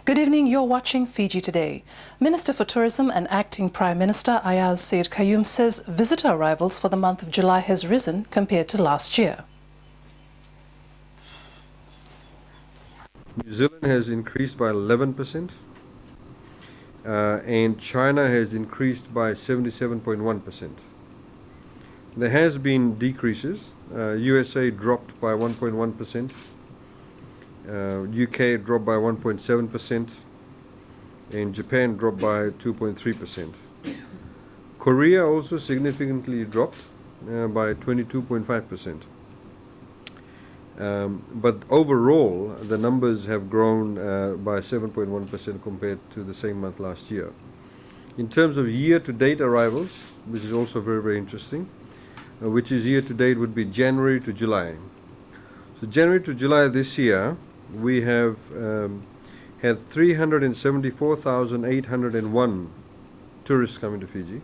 Good evening, you're watching Fiji Today. Minister for Tourism and Acting Prime Minister Aiyaz Sayed-Khaiyum says visitor arrivals for the month of July has risen compared to last year. New Zealand has increased by 11%, and China has increased by 77.1%. There has been decreases. USA dropped by 1.1%. UK dropped by 1.7%, and Japan dropped by 2.3%. Korea also significantly dropped by 22.5%. But overall, the numbers have grown by 7.1% compared to the same month last year. In terms of year-to-date arrivals, which is also very, very interesting, which is year-to-date would be January to July. So January to July this year, we have had 374,801 tourists coming to Fiji.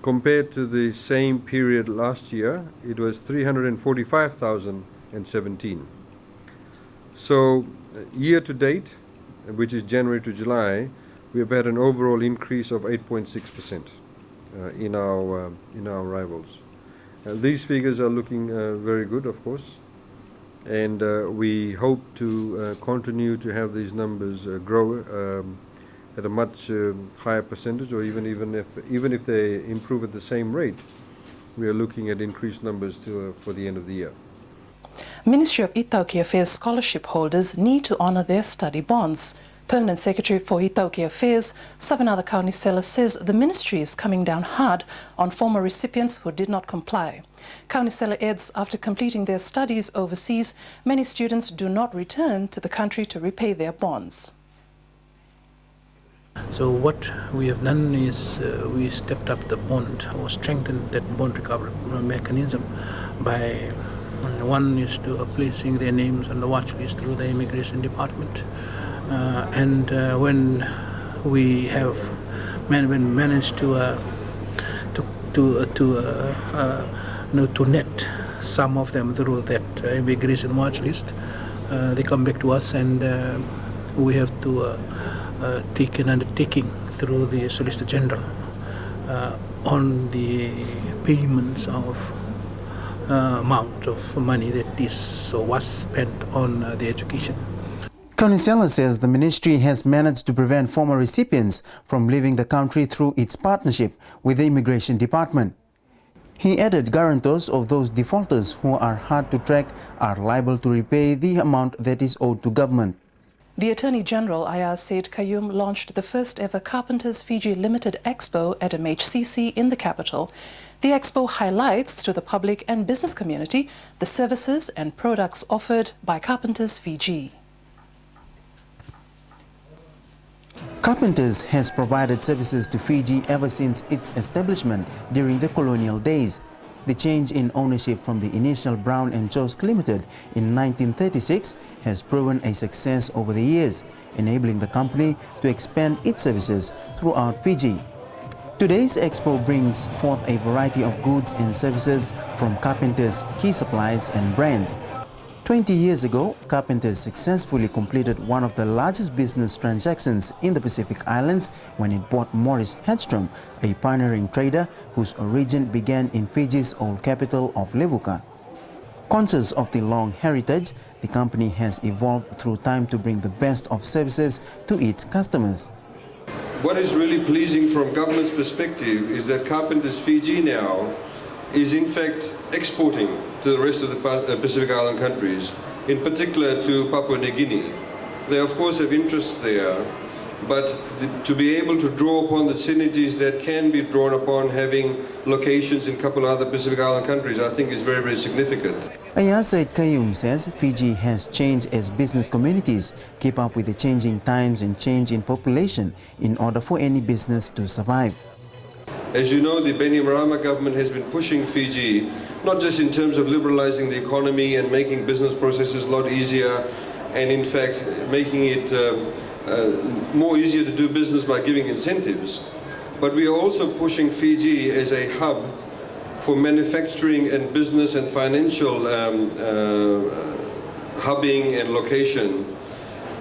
Compared to the same period last year, it was 345,017. So year to date, which is January to July, we have had an overall increase of 8.6% in our arrivals. These figures are looking very good, of course, and we hope to continue to have these numbers grow at a much higher percentage, or even if they improve at the same rate, we are looking at increased numbers for the end of the year. Ministry of iTaukei Affairs scholarship holders need to honour their study bonds. Permanent Secretary for iTaukei Affairs, Savanatha Kaunisela, says the ministry is coming down hard on former recipients who did not comply. Kaunisela adds, after completing their studies overseas, many students do not return to the country to repay their bonds. So what we have done is we stepped up the bond or strengthened that bond recovery mechanism by one is to placing their names on the watch list through the immigration department, and when we have managed to net some of them through that immigration watch list, they come back to us, and we have to take an undertaking through the Solicitor General on the payments of amount of money that is or was spent on the education. Kaunisela says the ministry has managed to prevent former recipients from leaving the country through its partnership with the Immigration Department. He added guarantors of those defaulters who are hard to track are liable to repay the amount that is owed to government. The Attorney General Aiyaz Sayed-Khaiyum launched the first ever Carpenters Fiji Limited Expo at MHCC in the capital. The expo highlights to the public and business community the services and products offered by Carpenters Fiji. Carpenters has provided services to Fiji ever since its establishment during the colonial days. The change in ownership from the initial Brown & Josk Limited in 1936 has proven a success over the years, enabling the company to expand its services throughout Fiji. Today's expo brings forth a variety of goods and services from Carpenters' key suppliers and brands. 20 years ago, Carpenters successfully completed one of the largest business transactions in the Pacific Islands when it bought Morris Hedstrom, a pioneering trader whose origin began in Fiji's old capital of Levuka. Conscious of the long heritage, the company has evolved through time to bring the best of services to its customers. What is really pleasing from government's perspective is that Carpenters Fiji now is in fact exporting to the rest of the Pacific Island countries, in particular to Papua New Guinea. They of course have interests there, but to be able to draw upon the synergies that can be drawn upon having locations in a couple of other Pacific Island countries, I think is very, very significant. Aiyaz Sayed-Khaiyum says Fiji has changed as business communities keep up with the changing times and change in population in order for any business to survive. As you know, the Bainimarama government has been pushing Fiji, not just in terms of liberalizing the economy and making business processes a lot easier, and in fact making it more easier to do business by giving incentives, but we are also pushing Fiji as a hub for manufacturing and business and financial hubbing and location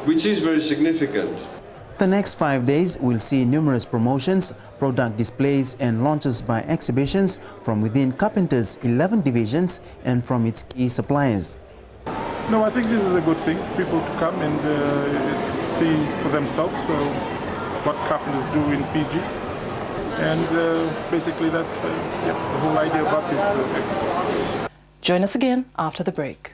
which is very significant. The next 5 days will see numerous promotions, product displays and launches by exhibitions from within Carpenters' 11 divisions and from its key suppliers. No, I think this is a good thing, people to come and see for themselves what Carpenters do in Fiji. And basically that's the whole idea about this expo. Join us again after the break.